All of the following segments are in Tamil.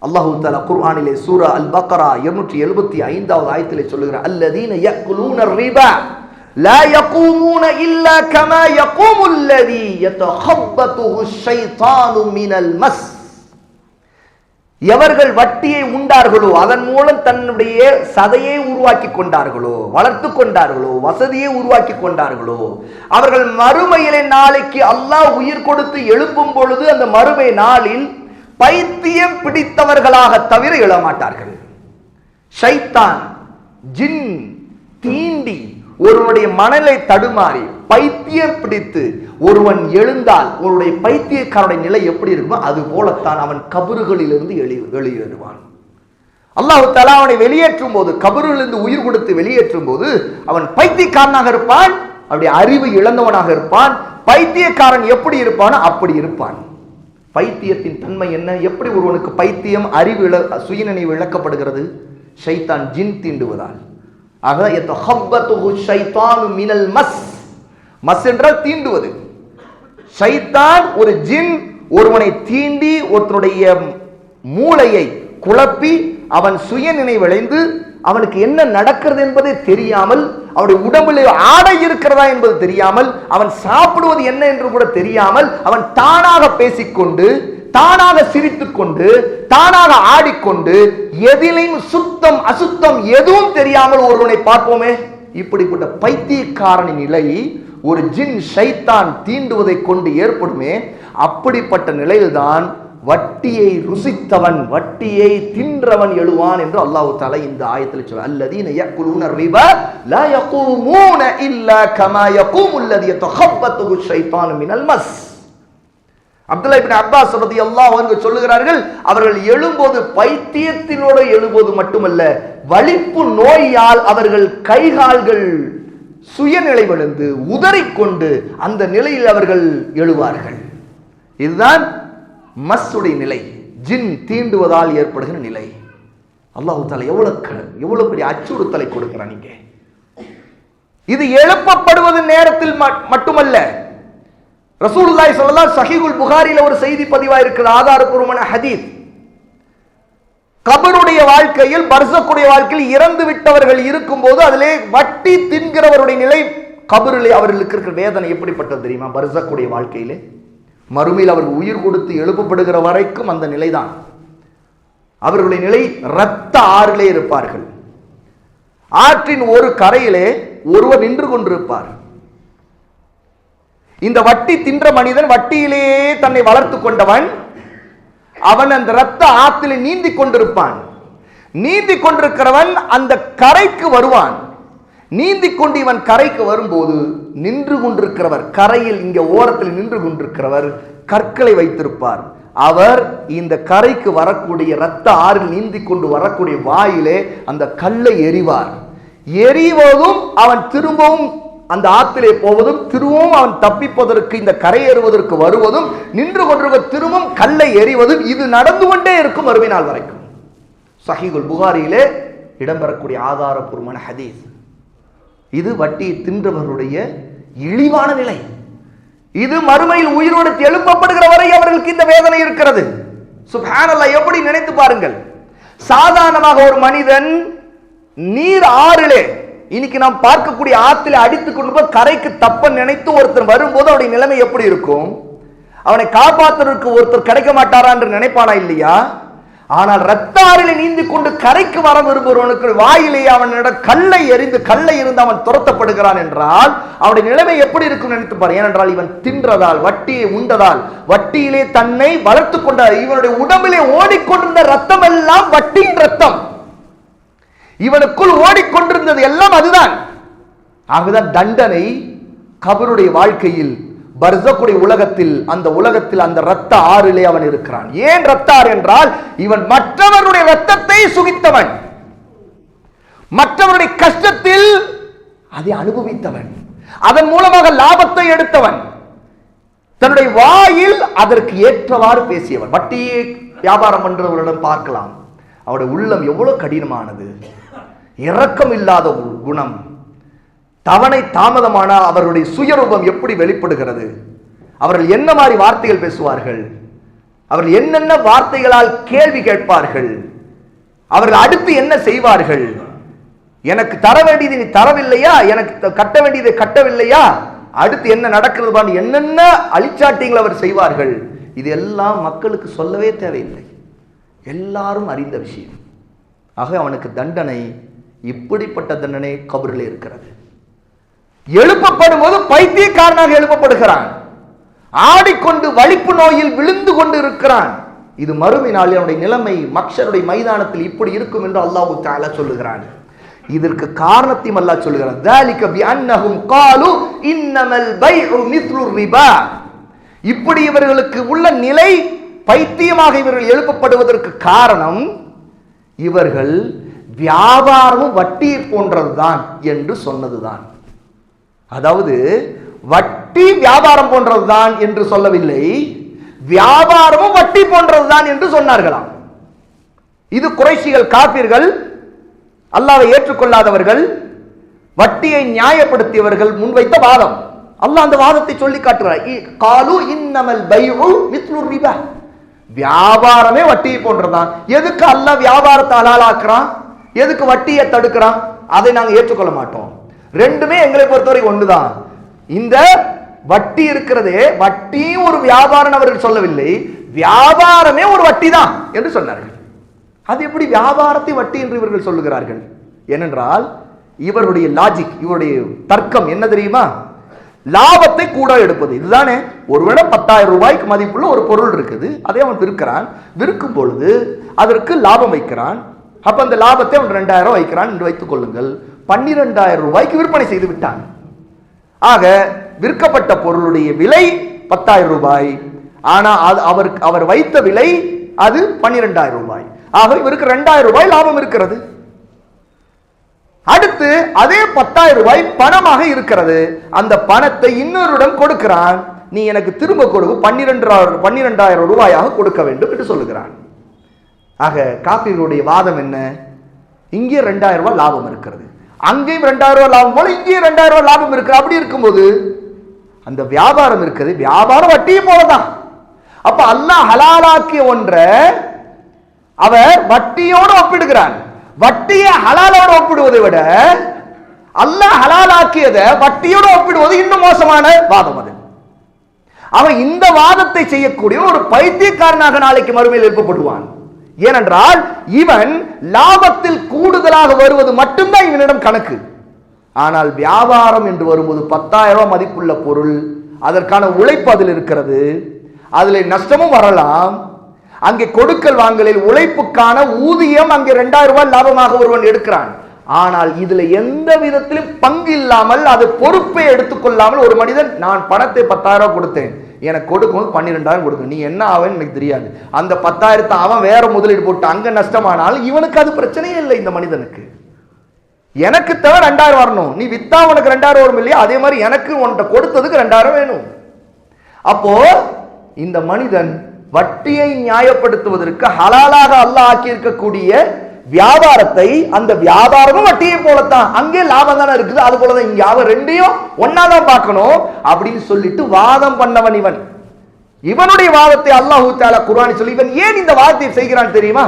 அல்லாஹ் தஆலா குர்ஆனிலே சூரா அல் பக்ரா 275வது ஆயத்திலே சொல்லுகிறார், அல்லதீன யக்குலூன ரிபா லா யகூமூன இல்லா கமா யகூமுல் லதீ யதகப்பத்துஹு ஷைத்தானு மினல் மஸ். எவர்கள் வட்டியை உண்டார்களோ, அதன் மூலம் தன்னுடைய சதையை உருவாக்கி கொண்டார்களோ, வளர்த்து கொண்டார்களோ, வசதியை உருவாக்கி கொண்டார்களோ, அவர்கள் மறுமையிலே நாளைக்கு அல்லாஹ் உயிர் கொடுத்து எழுப்பும் பொழுது அந்த மறுமை நாளில் பைத்தியம் பிடித்தவர்களாக தவிர எழமாட்டார்கள். ஷைத்தான், ஜின் தீண்டி ஒருவனுடைய மனலை தடுமாறி பைத்தியம் பிடித்து ஒருவன் எழுந்தால் ஒருவனுடைய பைத்தியக்காரனுடைய நிலை எப்படி இருக்குமோ அது போலத்தான் அவன் கபறுகளிலிருந்து வெளியேறுவான். அல்லாஹ் தஆலா அவனை வெளியேற்றும் போது, கபறுகளிலிருந்து உயிர் கொடுத்து வெளியேற்றும் போது அவன் பைத்தியக்காரனாக இருப்பான், அப்படி அறிவு இழந்தவனாக இருப்பான். பைத்தியக்காரன் எப்படி இருப்பானோ அப்படி இருப்பான். பைத்தியத்தின் தன்மை என்ன? எப்படி ஒருவனுக்கு பைத்தியம் அறிவு சுயநினைவு இழக்கப்படுகிறது? ஷைத்தான் ஜின் தீண்டுவதால். ஆக யதகப்பத்துஹு ஷைத்தானு மினல் மஸ். மஸ் என்றால் தீண்டுவது. ஷைத்தான் ஒரு ஜின் ஒருவனை தீண்டி ஒருத்தனுடைய மூளையை குழப்பி அவன் சுய நினைவிழைந்து அவனுக்கு என்ன நடக்கிறது என்பதை தெரியாமல், அவனுடைய உடம்பில் ஆடை இருக்கிறதா என்பது தெரியாமல், அவன் சாப்பிடுவது என்ன என்று கூட தெரியாமல், அவன் தானாக பேசிக்கொண்டு, தானாக சிரித்துக் கொண்டு, தானாக ஆடிக்கொண்டு, எதிலையும் சுத்தம் அசுத்தம் எதுவும் தெரியாமல் ஒருவனை பார்ப்போமே. இப்படிப்பட்ட பைத்தியக்காரனின் நிலை ஒரு ஜின் ஷைத்தான் தீண்டுவதை கொண்டு ஏற்படுமே. அப்படிப்பட்ட நிலையில்தான் வட்டியை ருசித்தவன், வட்டியை தின்றவன் எழுவான் என்று அல்லாஹ் தஆலா இந்த ஆயத்தில் சொல்றார். அல்லதீன யக்குலூன ரிபா லா யகூமூன இல்லா கமா யகூமுல் லதீ யதகப்பத்துஹு ஷைத்தானு மினல் மஸ். அப்துல்லாஹ் இப்னு அப்பாஸ் ரலியல்லாஹு அன்ஹு சொல்லுகிறார்கள், அவர்கள் எழும்போது பைத்தியத்தினோடு எழும்போது மட்டுமல்ல, வலிப்பு நோயால் அவர்கள் கைகால்கள் சுயநிலை விழுந்து உதறிக்கொண்டு அந்த நிலையில் அவர்கள் எழுவார்கள். இதுதான் மஸ்ஸுடைய நிலை, ஜின் தீண்டுவதால் ஏற்படுகிற நிலை. அல்லாஹ் தஆலா எவ்வளவு பெரிய அச்சுறுத்தலை கொடுக்கிறான் நீங்க. இது எழுப்பப்படுவது நேரத்தில் மட்டுமல்ல. ரசூலுல்லாஹி ஸல்லல்லாஹு அலைஹி ஸஹீஹுல் புகாரில ஒரு செய்தி பதிவாயிருக்கிற ஆதாரபூர்வமான ஹதீஸ். கபருடைய வாழ்க்கையில், பர்ஸக்குடைய வாழ்க்கையில் இறந்து விட்டவர்கள் இருக்கும்போது அதிலே வட்டி தின்கிறவருடைய நிலை, கபரிலே அவர்களுக்கு இருக்கிற வேதனை எப்படிப்பட்டது தெரியுமா? பர்ஸக்குடைய வாழ்க்கையிலே மறுமையில் அவர்கள் உயிர் கொடுத்து எழுப்பப்படுகிற வரைக்கும் அந்த நிலைதான். அவர்களுடைய நிலை இரத்த ஆறிலே இருப்பார்கள். ஆற்றின் ஒரு கரையிலே ஒருவர் நின்று கொண்டிருப்பார். இந்த வட்டி தின்ற மனிதன், வட்டியிலேயே தன்னை வளர்த்து கொண்டவன், அவன் அந்த இரத்த ஆற்றிலே நீந்தி கொண்டிருப்பான். நீந்தி கொண்டிருக்கிறவன் அந்த கரைக்கு வருவான். நீந்தி கொண்டு இவன் கரைக்கு வரும்போது நின்று கொண்டிருக்கிறவர், கரையில் இங்க ஓரத்தில் நின்று கொண்டிருக்கிறவர் கற்களை வைத்திருப்பார். அவர் இந்த கரைக்கு வரக்கூடிய இரத்த ஆறில் நீந்தி கொண்டு வரக்கூடிய வாயிலே அந்த கல்லை எறிவார். எறிவதும் அவன் திரும்பவும் அந்த ஆற்றிலே போவதும், திரும்பவும் அவன் தப்பிப்பதற்கு இந்த கரை ஏறுவதற்கு வருவதும், நின்று கொண்டிருக்க திரும்பவும் கல்லை எறிவதும், இது நடந்து கொண்டே இருக்கும் மறுமை நாள் வரைக்கும். ஸஹீஹுல் புகாரியிலே இடம்பெறக்கூடிய ஆதாரபூர்வமான ஹதீஸ். இது வட்டி தின்றவர்களுடைய இழிவான நிலை. இது மறுமையில் உயிரோடு எழுப்பப்படுகிற வரை அவர்களுக்கு இந்த வேதனை இருக்கிறது. சுப்ஹானல்லாஹ், எப்படி நினைத்து பாருங்கள். சாதாரணமாக ஒரு மனிதன் நீர் ஆறிலே, இன்னைக்கு நாம் பார்க்கக்கூடிய ஆற்றிலே அடித்துக் கொண்டு போய் கரைக்கு தப்ப நினைத்து ஒருத்தர் வரும்போது அவருடைய நிலைமை எப்படி இருக்கும்? அவனை காப்பாற்றுவதற்கு ஒருத்தர் கிடைக்க மாட்டாரா என்று நினைப்பானா இல்லையா? ஆனால் இரத்த ஆறிலே நீந்தி கொண்டு கரைக்கு வர விரும்புகிறவனுக்கு வாயிலேயே அவனிடம் கல்லை எறிந்து, கல்லை இருந்து அவன் துரத்தப்படுகிறான் என்றால் அவனுடைய நிலைமை எப்படி இருக்கும் நினைத்து பாரு. ஏனென்றால் இவன் தின்றதால், வட்டியை உண்டதால், வட்டியிலே தன்னை வளர்த்து கொண்டார். இவனுடைய உடம்பிலே ஓடிக்கொண்டிருந்த ரத்தம் எல்லாம் வட்டியின் ரத்தம். இவனுக்குள் ஓடிக்கொண்டிருந்தது எல்லாம் அதுதான். ஆகதான் தண்டனை கபருடைய வாழ்க்கையில், பர்ஸக்குடைய உலகத்தில், அந்த உலகத்தில் அந்த இரத்த ஆறிலே அவன் இருக்கிறான். ஏன் இரத்த ஆறு என்றால் இவன் மற்றவருடைய இரத்தத்தை சுகித்தவன், மற்றவருடைய கஷ்டத்தில் அதை அனுபவித்தவன், அதன் மூலமாக லாபத்தை எடுத்தவன், தன்னுடைய வாயில் அதற்கு ஏற்றவாறு பேசியவன். வட்டியை வியாபாரம் பண்றவர்களிடம் பார்க்கலாம், அவருடைய உள்ளம் எவ்வளவு கடினமானது, இரக்கம் இல்லாத குணம், தவணை தாமதமான அவர்களுடைய சுயரூபம் எப்படி வெளிப்படுகிறது, அவர்கள் என்ன மாதிரி வார்த்தைகள் பேசுவார்கள். அவர்கள் என்னென்ன வார்த்தைகளால் கேள்வி கேட்பார்கள், அவர்கள் அடுத்து என்ன செய்வார்கள், எனக்கு தர வேண்டியது நீ தரவில்லையா, எனக்கு கட்ட வேண்டியதை கட்டவில்லையா, அடுத்து என்ன நடக்கிறது, என்னென்ன அழிச்சாட்டிகள் அவர் செய்வார்கள். இது எல்லாம் மக்களுக்கு சொல்லவே தேவையில்லை, எல்லாரும் அறிந்த விஷயம். ஆக அவனுக்கு தண்டனை, இப்படிப்பட்ட தண்டனை கபரில் இருக்கிறது. எழுப்பப்படும் போது பைத்தியக்காரனாக எழுப்பப்படுகிறான், ஆடிக்கொண்டு வலிப்பு நோயில் விழுந்து கொண்டு இருக்கிறான். இது மறுமை நாளில் அவனுடைய நிலைமை மக்ஷருடைய மைதானத்தில் இப்படி இருக்கும் என்று அல்லாஹ் தஆலா சொல்லுகிறான். இதற்கு காரணத்தையும் அல்லாஹ் சொல்லுகிறான், ذَلِكَ بِأَنَّهُمْ قَالُوا إِنَّمَا الْبَيْعُ مِثْلُ الرِّبَا. இப்படி இவர்களுக்கு உள்ள நிலை, பைத்தியமாக இவர்கள் எழுப்பப்படுவதற்கு காரணம், இவர்கள் வியாபாரமும் வட்டியை போன்றதுதான் என்று சொன்னதுதான். அதாவது வட்டி வியாபாரம் போன்றதுதான் என்று சொல்லவில்லை, வியாபாரமும் வட்டி போன்றதுதான் என்று சொன்னார்களாம். இது குறைஷிகள், காபிர்கள், அல்லாஹ்வை ஏற்றுக்கொள்ளாதவர்கள், வட்டியை நியாயப்படுத்தியவர்கள் முன்வைத்த வாதம். அல்லாஹ் அந்த வாதத்தை சொல்லி காட்டுறார். காலு இன்னமல் பைஉ மித்லு ரிபா, வியாபாரமே வட்டியை போன்றதுதான். எதுக்கு அல்லாஹ் வியாபாரத்தை ஹலாலாக்குறான், எதுக்கு வட்டியை தடுக்கிறான்? அதை நாங்கள் ஏற்றுக்கொள்ள மாட்டோம். ரெண்டுமே எங்களை பொறுத்தவரை ஒன்றுதான். இந்த வட்டி இருக்கிறதே, வட்டி ஒரு வியாபாரம் அவர்கள் சொல்லவில்லை, வியாபாரமே ஒரு வட்டி தான் என்று சொன்னார்கள். அது எப்படி வியாபாரத்தை வட்டி என்று இவர்கள் சொல்லுகிறார்கள்? ஏனென்றால் இவருடைய லாஜிக், இவருடைய தர்க்கம் என்ன தெரியுமா? லாபத்தை கூட எடுப்பது. இதுதானே, ஒருவேளை 10,000 ரூபாய்க்கு மதிப்புள்ள ஒரு பொருள் இருக்குது, அதை அவன் விற்கிறான், விற்கும் பொழுது அதற்கு லாபம் வைக்கிறான். அப்ப அந்த லாபத்தை அவன் 2,000 வைக்கிறான் என்று வைத்துக் கொள்ளுங்கள். 12,000 ரூபாய்க்கு விற்பனை செய்து விட்டான். ஆக விற்கப்பட்ட பொருளுடைய விலை 10,000 ரூபாய், ஆனா அவர் வைத்த விலை அது 12,000 ரூபாய். ஆக இவருக்கு 2,000 ரூபாய் லாபம் இருக்கிறது. அடுத்து அதே 10,000 ரூபாய் பணமாக இருக்கிறது. அந்த பணத்தை இன்னொருடன் கொடுக்கிறான், நீ எனக்கு திரும்ப கொடுக்க 12,000 ரூபாயாக கொடுக்க வேண்டும் என்று சொல்லுகிறான். ஆக காபிர்களுடைய வாதம் என்ன? இங்கே 2,000 ரூபாய் லாபம் இருக்கிறது, அங்கேயும் 2,000 ரூபாய் லாபம் போல இங்கேயும் 2,000 ரூபாய் லாபம் இருக்கு. அப்படி இருக்கும்போது அந்த வியாபாரம் இருக்குது, வியாபாரம் வட்டியை போலதான். அப்ப அல்லாஹ் ஹலாலாக்கிய ஒன்றை அவர் வட்டியோடு ஒப்பிடுகிறான். வட்டியை ஹலாலோடு ஒப்பிடுவதை விட அல்லாஹ் ஹலாலாக்கியதை வட்டியோடு ஒப்பிடுவது இன்னும் மோசமான வாதம். அது அவன் இந்த வாதத்தை செய்யக்கூடிய ஒரு பைத்தியக்காரனாக நாளைக்கு மறுமையில் எழுப்பப்படுவான். ஏனென்றால் இவன் லாபத்தில் கூடுதலாக வருவது மட்டும்தான் இவனிடம் கணக்கு. ஆனால் வியாபாரம் என்று வரும்போது 10,000 ரூபாய் மதிப்புள்ள பொருள், அதற்கான உழைப்பு அதில் இருக்கிறது, அதில் நஷ்டமும் வரலாம். அங்கே கொடுக்கல் வாங்கலில் உழைப்புக்கான ஊதியம் அங்கே 2,000 ரூபாய் லாபமாக ஒருவன் எடுக்கிறான். ஆனால் இதுல எந்த விதத்திலும் பங்கு இல்லாமல், அது பொறுப்பை எடுத்துக்கொள்ளாமல் ஒரு மனிதன், நான் பணத்தை 10,000 ரூபாய் கொடுத்தேன், எனக்கு கொடுக்கும்போது 12,000 கொடுக்கும், நீ என்ன ஆவன்னு எனக்கு தெரியாது, அந்த 10,000 அவன் வேற முதலீடு போட்டு அங்க நஷ்டமானால் இவனுக்கு அது பிரச்சனையே இல்லை. இந்த மனிதனுக்கு எனக்கு தவிர 2,000 வரணும், நீ வித்தா உனக்கு 2,000 வரும் இல்லையா, அதே மாதிரி எனக்கு உன்கிட்ட கொடுத்ததுக்கு 2,000 வேணும். அப்போ இந்த மனிதன் வட்டியை நியாயப்படுத்துவதற்கு ஹலாலாக அல்லாஹ் ஆக்கி இருக்கக்கூடிய வியாபாரத்தை, அந்த வியாபாரமும் வட்டியை போலத்தான், அங்கே லாபம் தானே இருக்குது, அது போலதான் இங்க அவன் ரெண்டையும் ஒன்னாதான் பார்க்கணும் அப்படின்னு சொல்லிட்டு வாதம் பண்ணவன் இவன். இவனுடைய வாதத்தை அல்லாஹ் தஆலா குர்ஆனில் சொல்லி, இவன் ஏன் இந்த வாதத்தை செய்கிறான் தெரியுமா?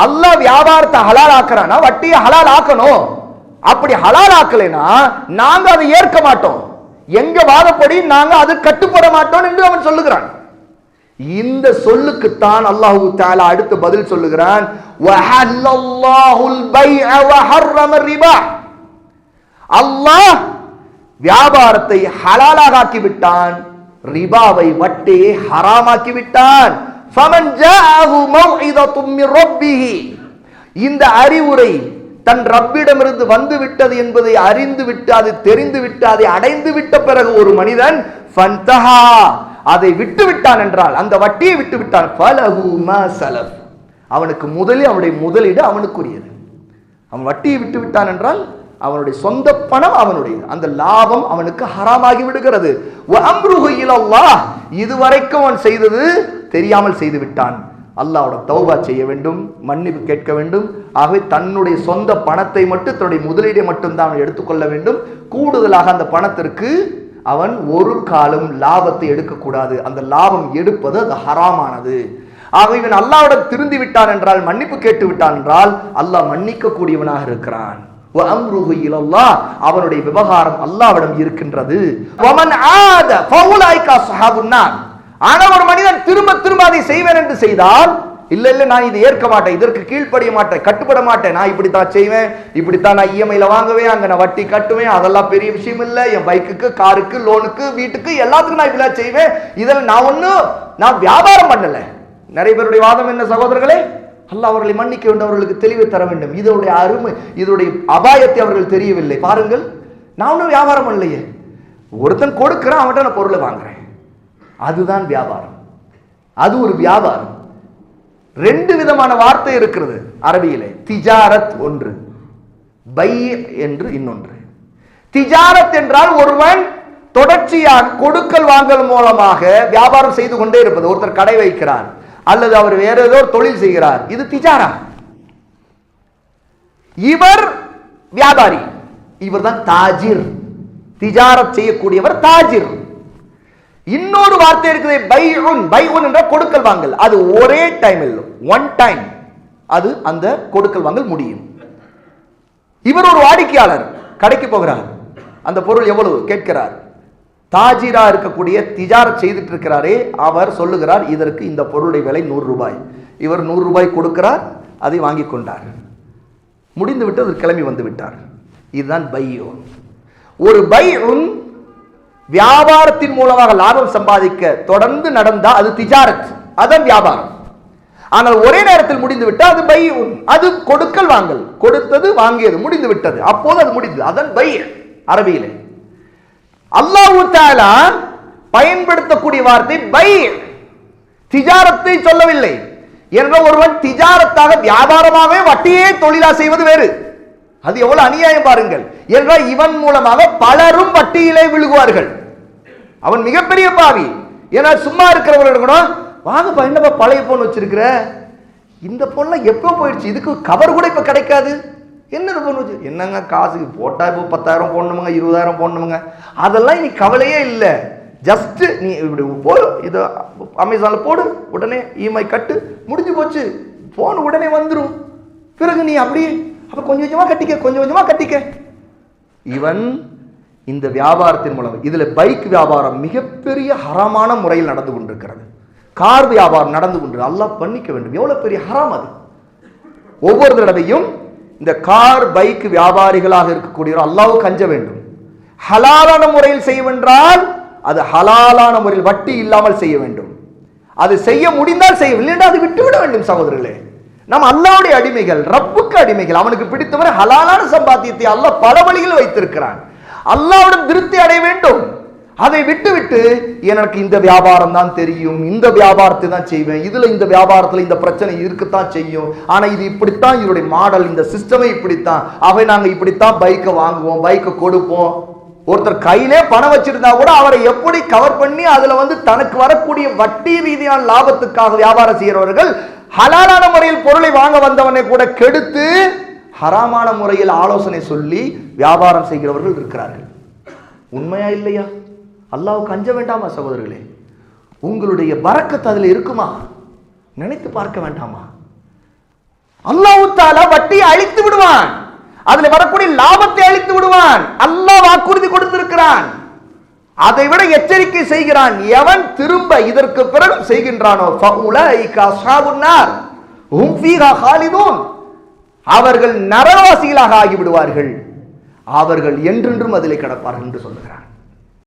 அல்லாஹ் வியாபாரத்தை ஹலால் ஆக்குறானா வட்டியை ஹலால் ஆக்கணும். அப்படி ஹலால் ஆக்கலைனா நாங்க அதை ஏற்க மாட்டோம், எங்க வாதப்படி நாங்க அது கட்டுப்பட மாட்டோம் என்று அவன் சொல்லுகிறான். இந்த சொல்லுக்குத்தான் அல்லாஹ் தஆலா அடுத்து பதில் சொல்லுகிறான், வஹல்லல்லாஹுல் பைஅ வஹர்ரம ரிபா. அல்லாஹ் வியாபாரத்தை ஹலாலாக ஆக்கி விட்டான், ரிபாவை வட்டியை ஹராமாக்கி விட்டான். ஃபமன் ஜாஅஹு மௌஇதத்தும் மின் ரப்பிஹி, இந்த அறிவுரை தன் ரப்பிடமிருந்து வந்து விட்டது என்பதை அறிந்து விட்டு, அது தெரிந்து விட்டு, அதை அடைந்து விட்ட பிறகு ஒரு மனிதன் ஃபன்தஹா, அதை விட்டு விட்டான் என்றால், அந்த வட்டியை விட்டு விட்டான், ஃபலஹு மா ஸலஃப், அவனுக்கு முதலில் அவனுடைய முதலீடு அவனுக்குரியது. அவன் வட்டியை விட்டு விட்டான் என்றால் அவனுடைய சொந்த பணம் அவனுடையது, அந்த லாபம் அவனுக்கு ஹராமாகி விடுகிறது. வ அம்ருஹு இலல்லாஹ், இதுவரைக்கும் அவன் செய்தது தெரியாமல் செய்து விட்டான், அல்லாஹ்வோட தௌபா செய்ய வேண்டும், மன்னிப்பு கேட்க வேண்டும். ஆகவே தன்னுடைய சொந்த பணத்தை மட்டும், தன்னுடைய முதலீடை மட்டும்தான் அவன் எடுத்துக்கொள்ள வேண்டும். கூடுதலாக அந்த பணத்திற்கு அவன் ஒரு காலம் லாபத்தை எடுக்கக்கூடாது. அந்த லாபம் எடுப்பது அது ஹராமானது. ஆக இவன் அல்லாஹ்விடம் திருந்தி விட்டான் என்றால், மன்னிப்பு கேட்டு விட்டான் என்றால், அல்லாஹ் மன்னிக்க கூடியவனாக இருக்கிறான். வஅம்ருஹு இலல்லாஹ், அவனுடைய விவகாரம் அல்லாஹ்விடம் இருக்கின்றது. வமன் ஆத ஃபஉலைக அஸ்ஹாபுன் நார். ஆனா ஒரு மனிதன் திரும்ப திரும்ப அதை செய்வேன் என்று செய்தால், இல்ல நான் இதை ஏற்க மாட்டேன், இதற்கு கீழ்ப்படிய மாட்டேன், கட்டுப்பட மாட்டேன், நான் இப்படித்தான் செய்வேன், இப்படித்தான் நான் இஎம்ஐல வாங்குவேன், அங்க நான் வட்டி கட்டுவேன், அதெல்லாம் பெரிய விஷயம் இல்லை, என் பைக்குக்கு, காருக்கு, லோனுக்கு, வீட்டுக்கு எல்லாத்துக்கும் நான் இப்படிலாம் செய்வேன், இதில் நான் வியாபாரம் பண்ணல. நிறைய பேருடைய வாதம் என்ன சகோதரர்களே? அல்லாஹ் அவர்களை மன்னிக்க வேண்டும், அவர்களுக்கு தெளிவை தர வேண்டும். இதனுடைய அருமை, இதனுடைய அபாயத்தை அவர்கள் தெரியவில்லை. பாருங்கள், நான் ஒன்றும் வியாபாரம் இல்லையே, ஒருத்தன் கொடுக்கிறேன், அவன்கிட்ட நான் பொருளை வாங்குறேன், அதுதான் வியாபாரம். அது ஒரு வியாபாரம். ரெண்டு விதமான வார்த்தை இருக்கிறது அரபியிலே. திஜாரத் ஒன்று, பை என்று இன்னொன்று. திஜாரத் என்றால் ஒருவன் தொடர்ச்சியாக கொடுக்கல் வாங்கல் மூலமாக வியாபாரம் செய்து கொண்டே இருப்பது. ஒருத்தர் கடை வைக்கிறார் அல்லது அவர் வேற ஏதோ தொழில் செய்கிறார், இது திஜாரா. இவர் வியாபாரி, இவர் தான் தாஜிர். திஜாரத் செய்யக்கூடியவர் தாஜிர். இன்னொரு வார்த்தை இருக்குது பைஉன். பைஉன் என்ற கொடுக்கல் வாங்கல். அது ஒரே டைம் இல்லை, ஒன் டைம் அது அந்த கொடுக்கல் வாங்கல் முடியும். இவர் ஒரு வாடிக்கையாளர், கடைக்கு போகிறார், அந்த பொருள் எவ்வளவு கேட்கிறார். தாஜிரா இருக்கக்கூடிய திஜாரத் செய்துட்டு இருக்கிறாரே, அவர் சொல்லுகிறார், இதற்கு இந்த பொருளுடைய விலை 100 ரூபாய். இவர் 100 ரூபாய் கொடுக்கிறார், அதை வாங்கி கொண்டார், முடிந்து விட்டு அவர் கிளம்பி வந்து விட்டார். இதுதான் பைஉன். ஒரு பைஉன் வியாபாரத்தின் மூலமாக லாபம் சம்பாதிக்க தொடர்ந்து நடந்தா அது திஜாரத், அதான் வியாபாரம். ஆனால் ஒரே நேரத்தில் முடிந்து விட்டால் அது பைஉன். அது கொடுக்கல் வாங்கல், கொடுத்தது வாங்கியது முடிந்து விட்டது, அப்போது அது முடிந்தது, அதான் பை அரபியிலே. அல்லாஹ் தஆலா பயன்படுத்தக்கூடிய வார்த்தை பை, திஜாரத்தை சொல்லவில்லை. என்ற ஒருவன் திஜாரத்தாக வியாபாரமாகவே வட்டியே தொழிலா செய்வது வேறு, அது எவ்வளவு அநியாயம் பாருங்கள். என்றால் இவன் மூலமாக பலரும் வட்டியிலே விழுகுவார்கள். அவன் மிகப்பெரிய பாவி. ஏன்னா சும்மா இருக்கிறவங்க இருக்கணும், வாங்கப்பா என்னப்பா பழைய போன் வச்சிருக்கிற, இந்த போன்ல எப்போ போயிடுச்சு, இதுக்கு கவர் கூட இப்ப கிடைக்காது, என்ன போன் வச்சு, என்னங்க காசுக்கு போட்டா இப்போ 10,000 போடணுமுங்க, 20,000 போடணுமுங்க, அதெல்லாம் இனி கவலையே இல்லை. ஜஸ்ட் நீ இப்படி போடு, இது அமேசான்ல போடு, உடனே இஎம்ஐ கட்டு, முடிஞ்சு போச்சு, போன் உடனே வந்துடும். பிறகு நீ அப்படியே அப்ப கொஞ்சம் கொஞ்சமா கட்டிக்க, கொஞ்சம் கொஞ்சமா கட்டிக்க. இவன் இந்த வியாபாரத்தின் மூலம், இதுல பைக் வியாபாரம் மிகப்பெரிய ஹராமான முறையில் நடந்து கொண்டிருக்கிறது. கார் வியாபாரம் நடந்து கொண்டு, அல்லாஹ் பண்ணிக்க வேண்டும், எவ்வளவு பெரிய ஹராம் அது. ஒவ்வொரு தடவையும் இந்த கார் பைக் வியாபாரிகளாக இருக்கக்கூடியவர் அல்லாஹ்வுக்கு அஞ்ச வேண்டும். ஹலாலான முறையில் செய்வென்றால் அது ஹலாலான முறையில் வட்டி இல்லாமல் செய்ய வேண்டும். அது செய்ய முடிந்தால் செய்யவில்லை என்றால் அது விட்டுவிட வேண்டும். சகோதரர்களே, நாம் அல்லாஹ்வுடைய அடிமைகள், ரப்புக்கு அடிமைகள். அவனுக்கு பிடித்தவரை ஹலாலான சம்பாத்தியத்தை அல்லாஹ் பல வழியில் வைத்திருக்கிறான். அல்லாஹ்வுடன் திருப்தி அடைய வேண்டும். அதை விட்டுவிட்டு எனக்கு இந்த வியாபாரம் தான் தெரியும், இந்த வியாபாரத்தை தான் செய்வேன், இதுல இந்த வியாபாரத்துல இந்த பிரச்சனை இருக்குத்தான் செய்யும், ஆனா இது இப்படித்தான், இதனுடைய மாடல், இந்த சிஸ்டமே இப்படித்தான், அவை நாங்க இப்படித்தான் பைக்கை வாங்குவோம், பைக்கை கொடுப்போம். ஒருத்தர் கையிலே பணம் வச்சிருந்தா கூட அவரை எப்படி கவர் பண்ணி அதுல தனக்கு வரக்கூடிய வட்டி ரீதியான லாபத்துக்காக வியாபாரம் செய்கிறவர்கள் ஹலாலான முறையில் பொருளை வாங்க வந்தவனை கூட கெடுத்து ஹராமான முறையில் ஆலோசனை சொல்லி வியாபாரம் செய்கிறவர்கள் இருக்கிறார்கள். உண்மையா இல்லையா? அல்லாஹ்வுக்கு அஞ்ச வேண்டாமா சகோதரர்களே? உங்களுடைய பரக்கத் அதில் இருக்குமா? நினைத்து பார்க்க வேண்டாமா? அல்லாஹ் தஆலா வட்டியை அழித்து விடுவான், அதில் வரக்கூடிய லாபத்தை அழித்து விடுவான். அல்லாஹ் வாக்குறுதி கொடுத்திருக்கிறான். அதை விட எச்சரிக்கை செய்கிறான், எவன் திரும்ப இதற்கு பிறகு செய்கின்றானோ ஃபஉலைக அஸ்ஹாபுன் நார் ஹும் ஃபீஹா காலிதூன், அவர்கள் நரகவாசிகளாக ஆகிவிடுவார்கள், அவர்கள் என்றென்றும் அதிலே கிடப்பார்கள் என்று சொல்லுகிறான்.